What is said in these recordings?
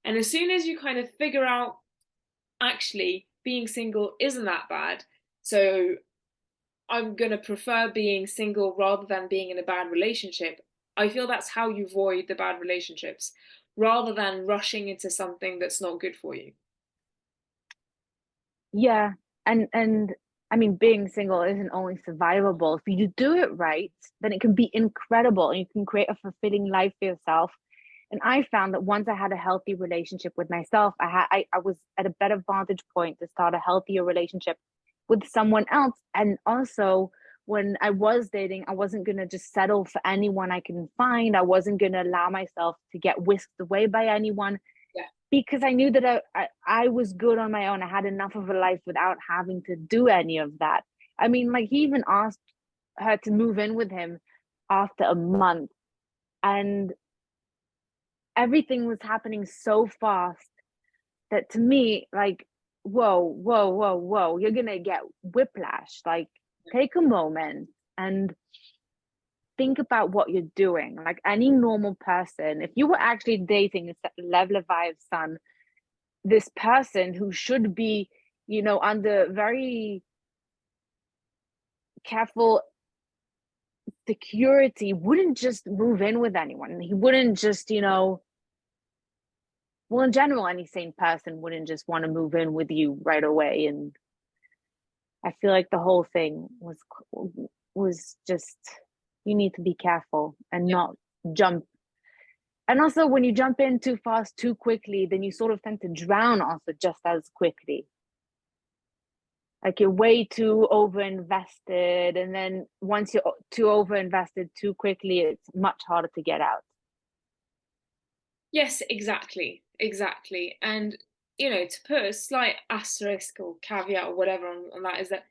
And as soon as you kind of figure out, actually, being single isn't that bad, so I'm going to prefer being single rather than being in a bad relationship, I feel that's how you avoid the bad relationships rather than rushing into something that's not good for you. Yeah, and I mean, being single isn't only survivable. If you do it right, then it can be incredible, and you can create a fulfilling life for yourself. And I found that once I had a healthy relationship with myself, I was at a better vantage point to start a healthier relationship with someone else. And also, when I was dating, I wasn't gonna just settle for anyone I can find. I wasn't gonna allow myself to get whisked away by anyone Yeah. because I knew that I was good on my own. I had enough of a life without having to do any of that. I mean, like, he even asked her to move in with him after a month, and everything was happening so fast that, to me, like, whoa, whoa, whoa, whoa, you're gonna get whiplash. Like, take a moment and think about what you're doing. Like any normal person, if you were actually dating Levi's son, this person who should be, under very careful security, wouldn't just move in with anyone. He wouldn't just, well, in general, any sane person wouldn't just want to move in with you right away. And I feel like the whole thing was just, you need to be careful and Yeah. not jump. And also, when you jump in too fast, too quickly, then you sort of tend to drown also just as quickly. Like, you're way too over invested, and then once you're too over invested too quickly, it's much harder to get out. Yes, exactly. Exactly. And, to put a slight asterisk or caveat or whatever on that is that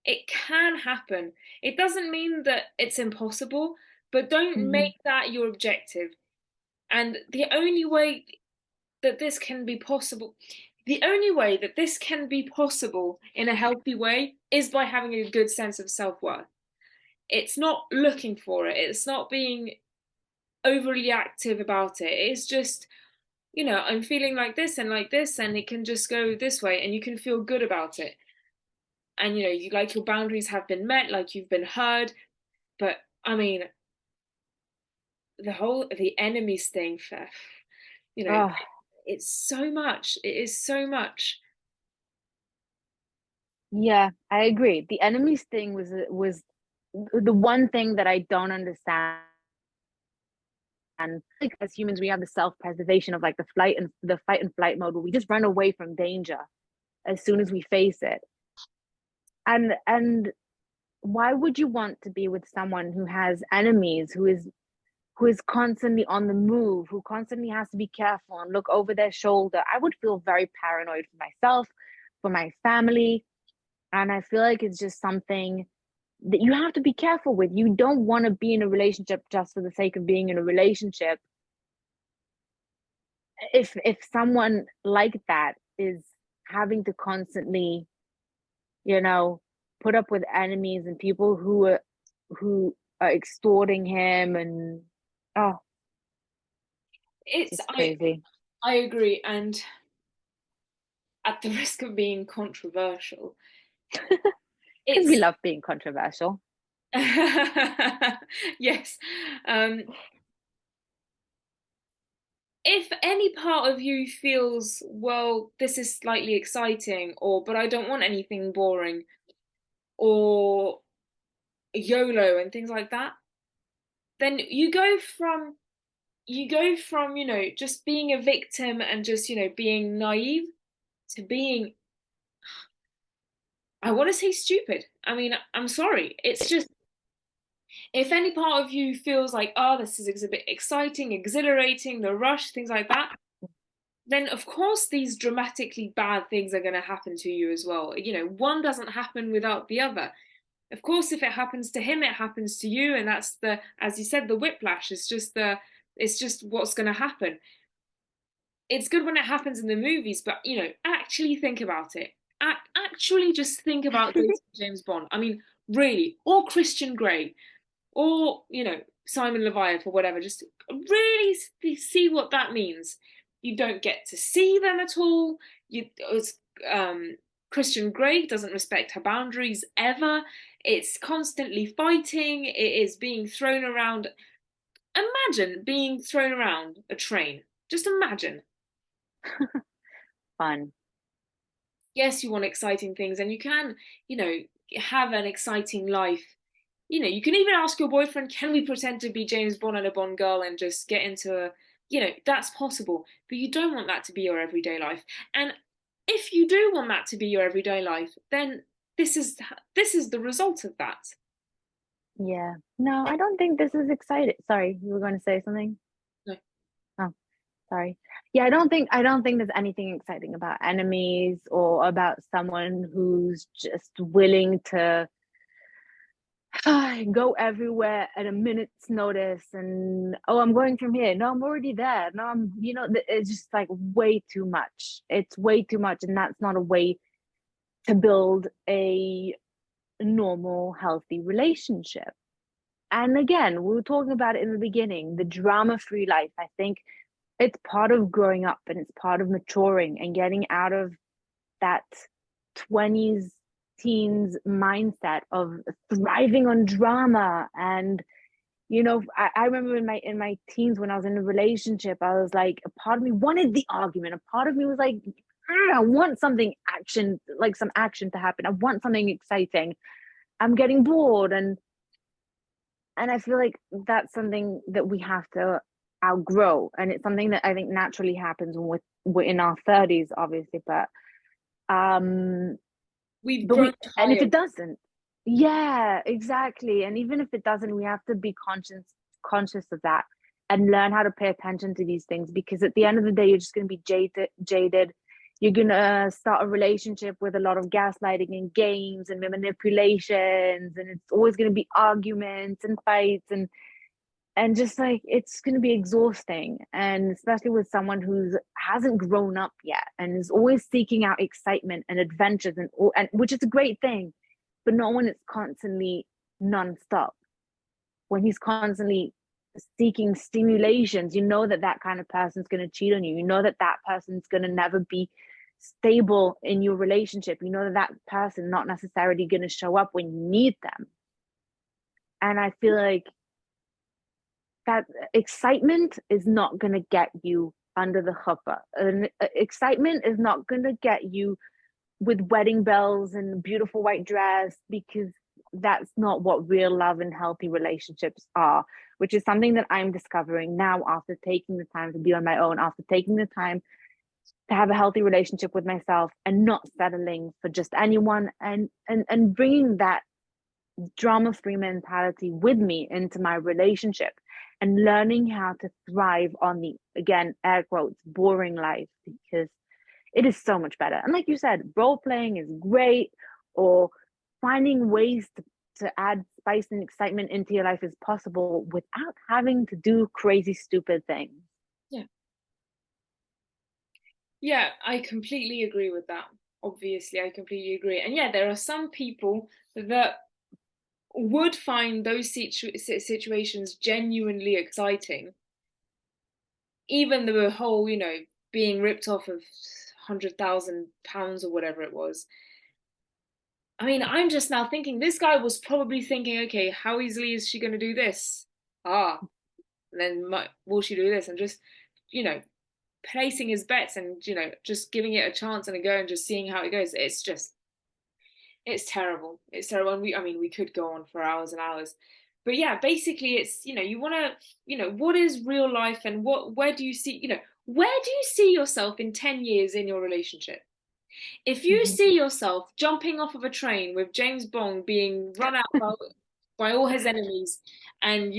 it can happen. It doesn't mean that it's impossible, but don't Mm-hmm. make that your objective. And that this can be possible, the only way that this can be possible in a healthy way is by having a good sense of self-worth. It's not looking for it. It's not being overly active about it. It's just, I'm feeling like this, and it can just go this way, and you can feel good about it. And you like your boundaries have been met, like you've been heard. But I mean, the enemies thing, you know, Oh, it's so much. It is so much. yeah, I agree. The enemies thing was the one thing that I don't understand. And like, as humans, we have the self-preservation of like the fight and flight mode, where we just run away from danger as soon as we face it. And why would you want to be with someone who has enemies, who is constantly on the move, who constantly has to be careful and look over their shoulder? I would feel very paranoid for myself, for my family. And I feel like it's just something that you have to be careful with. You don't want to be in a relationship just for the sake of being in a relationship. If someone like that is having to constantly, you know, put up with enemies and people who are extorting him, and oh, it's It's just crazy. I agree, and at the risk of being controversial, Because we it's love being controversial. yes. Um, if any part of you feels, well, this is slightly exciting, or but I don't want anything boring, or YOLO and things like that, then you go from just being a victim and just being naive to being, I want to say, stupid. I mean, I'm sorry. It's just, if any part of you feels like, oh, this is a bit exciting, exhilarating, the rush, things like that, then of course these dramatically bad things are going to happen to you as well. One doesn't happen without the other. Of course, if it happens to him, it happens to you, and that's the, as you said, the whiplash. It's just what's going to happen. It's good when it happens in the movies, but actually think about it. Actually, just think about dating James Bond. I mean, really, or Christian Grey, or Simon Leviathan or whatever. Just really see what that means. You don't get to see them at all. It's, um, Christian Grey doesn't respect her boundaries ever. It's constantly fighting. It is being thrown around. Imagine being thrown around a train. Just imagine. Fun. Yes, you want exciting things, and you can, you know, have an exciting life. You can even ask your boyfriend, can we pretend to be James Bond and a Bond girl and just get into a, that's possible. But you don't want that to be your everyday life. And if you do want that to be your everyday life, then this is this is the result of that. Yeah. No, I don't think this is exciting. Sorry, you were going to say something? No. Oh, sorry. Yeah, I don't think there's anything exciting about enemies or about someone who's just willing to go everywhere at a minute's notice and oh, I'm going from here. No, I'm already there. No, it's just like way too much. It's way too much, and that's not a way to build a normal, healthy relationship. And again, we were talking about it in the beginning, the drama-free life. I think it's part of growing up and it's part of maturing and getting out of that 20s teens mindset of thriving on drama. And I remember in my teens when I was in a relationship, I was like, a part of me wanted the argument, a part of me was like, I want something action, like some action to happen, I want something exciting, I'm getting bored. And I feel like that's something that we have to outgrow, and it's something that I think naturally happens when we're in our 30s, obviously. Um We've but grown and if tired. it doesn't, yeah, exactly, and even if it doesn't, we have to be conscious of that and learn how to pay attention to these things, because at the end of the day, you're just going to be jaded. You're going to start a relationship with a lot of gaslighting and games and manipulations, and it's always going to be arguments and fights, and just like it's going to be exhausting, and especially with someone who hasn't grown up yet and is always seeking out excitement and adventures, and which is a great thing, but not when it's constantly nonstop. When he's constantly seeking stimulations, you know that that kind of person's going to cheat on you. You know that that person's going to never be stable in your relationship. You know that that person not necessarily going to show up when you need them. And I feel like that excitement is not going to get you under the chuppah. And excitement is not going to get you with wedding bells and beautiful white dress, because that's not what real love and healthy relationships are, which is something that I'm discovering now after taking the time to be on my own, after taking the time to have a healthy relationship with myself and not settling for just anyone, and bringing that drama-free mentality with me into my relationship, and learning how to thrive on the, again, air quotes, boring life, because it is so much better. And like you said, role playing is great, or finding ways to add spice and excitement into your life is possible without having to do crazy, stupid things. Yeah. Yeah, I completely agree with that. Obviously, I completely agree. And yeah, there are some people that would find those situations genuinely exciting, even the whole, being ripped off of £100,000 or whatever it was. I mean, I'm just now thinking this guy was probably thinking, okay, how easily is she going to do this? Ah, and then will she do this? And just, you know, placing his bets and, just giving it a chance and a go and just seeing how it goes. It's terrible. It's terrible. And I mean, we could go on for hours and hours. But yeah, basically it's, you want to, what is real life, and where do you see, where do you see yourself in 10 years in your relationship? If you Mm-hmm. see yourself jumping off of a train with James Bond being run out by all his enemies, and,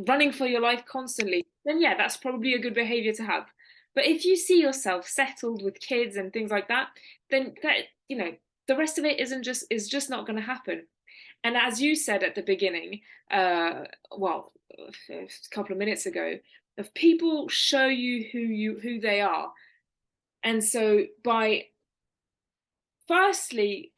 running for your life constantly, then yeah, that's probably a good behavior to have. But if you see yourself settled with kids and things like that, then that, the rest of it is just not going to happen. And as you said at the beginning, well, a couple of minutes ago, if people show you who they are, and so by firstly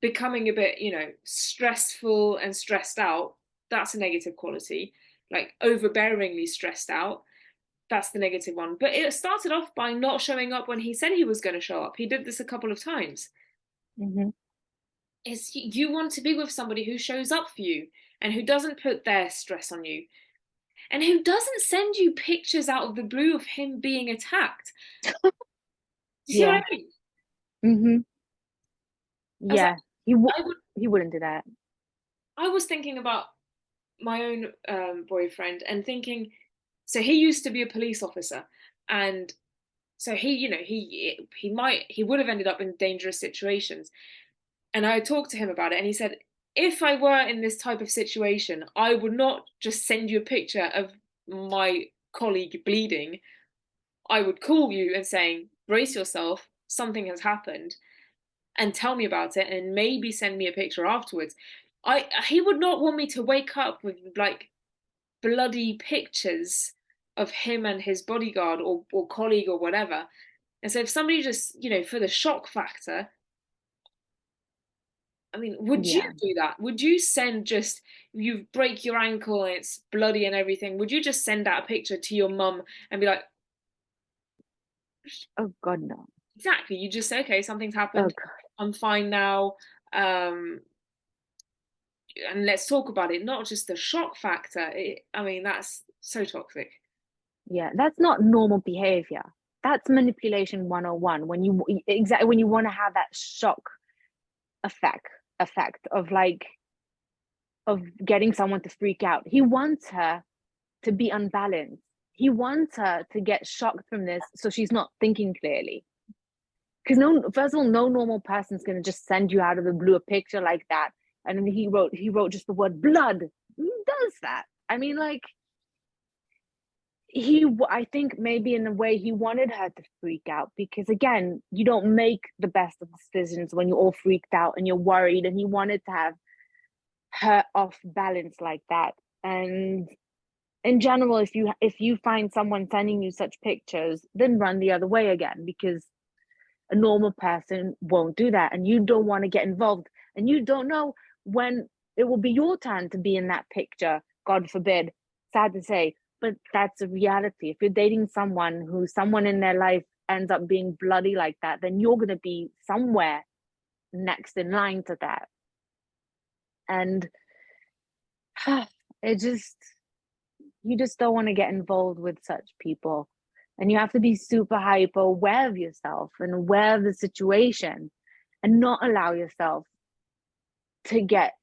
becoming a bit, stressful and stressed out, that's a negative quality, like overbearingly stressed out. That's the negative one. But it started off by not showing up when he said he was going to show up. He did this a couple of times. Hmm. Is you want to be with somebody who shows up for you and who doesn't put their stress on you and who doesn't send you pictures out of the blue of him being attacked. Do you see what Yeah. I mean? Hmm. As Yeah. He w- I would, he wouldn't do that. I was thinking about my own boyfriend and thinking, so he used to be a police officer, and so he would have ended up in dangerous situations. And I talked to him about it, and he said, if I were in this type of situation, I would not just send you a picture of my colleague bleeding. I would call you and saying, brace yourself, something has happened, and tell me about it, and maybe send me a picture afterwards. He would not want me to wake up with like bloody pictures of him and his bodyguard or colleague or whatever. And so if somebody just, for the shock factor, I mean, would you Yeah. do that? Would you send just, you break your ankle and it's bloody and everything, would you just send out a picture to your mum and be like, Oh God, no. exactly, you just say, okay, something's Oh happened, God. I'm fine now, um, and let's talk about it, not just the shock factor. I mean, that's so toxic. Yeah, that's not normal behavior. That's manipulation 101. When you exactly when you want to have that shock effect of like of getting someone to freak out. He wants her to be unbalanced. He wants her to get shocked from this so she's not thinking clearly. Because no, first of all, no normal person's gonna just send you out of the blue a picture like that. And then he wrote just the word blood. Who does that? I mean, like I think maybe in a way he wanted her to freak out because again, you don't make the best of decisions when you're all freaked out and you're worried. And he wanted to have her off balance like that. And in general, if you find someone sending you such pictures, then run the other way again because a normal person won't do that, and you don't want to get involved, and you don't know when it will be your turn to be in that picture. God forbid. Sad to say, but that's a reality. If you're dating someone in their life ends up being bloody like that, then you're going to be somewhere next in line to that. And it just you just don't want to get involved with such people. And you have to be super hyper aware of yourself and aware of the situation and not allow yourself to get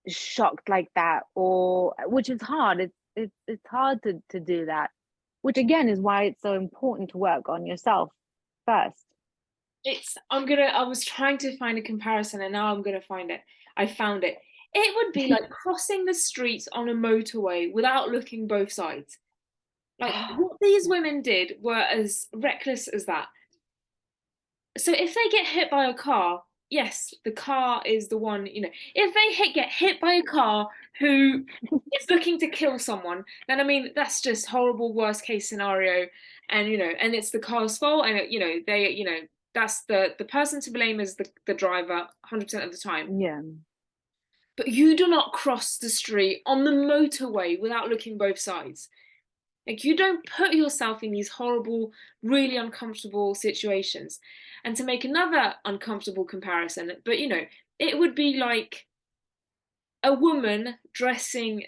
shocked like that, or which is hard. It's hard to do that, which again is why it's so important to work on yourself first. I was trying to find a comparison and now I'm gonna find it. I found it. It would be like crossing the streets on a motorway without looking both sides. Like what these women did were as reckless as that. So if they get hit by a car, yes, the car is the one, if get hit by a car who is looking to kill someone, then I mean that's just horrible worst case scenario. And and it's the car's fault, and that's the person to blame is the driver 100% of the time. Yeah. But you do not cross the street on the motorway without looking both sides. Like you don't put yourself in these horrible, really uncomfortable situations. And to make another uncomfortable comparison, but it would be like a woman dressing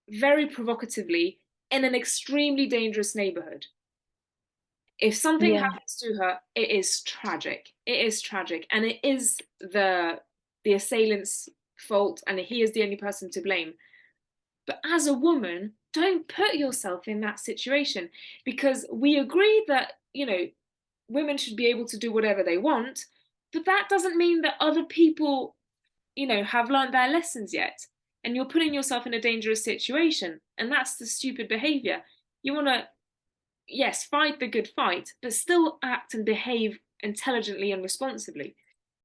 very provocatively in an extremely dangerous neighborhood. If something Yeah. happens to her, it is tragic. It is tragic. And it is the assailant's fault, and he is the only person to blame. But as a woman, don't put yourself in that situation, because we agree that, women should be able to do whatever they want, but that doesn't mean that other people, have learned their lessons yet. And you're putting yourself in a dangerous situation. And that's the stupid behavior. You want to, yes, fight the good fight, but still act and behave intelligently and responsibly.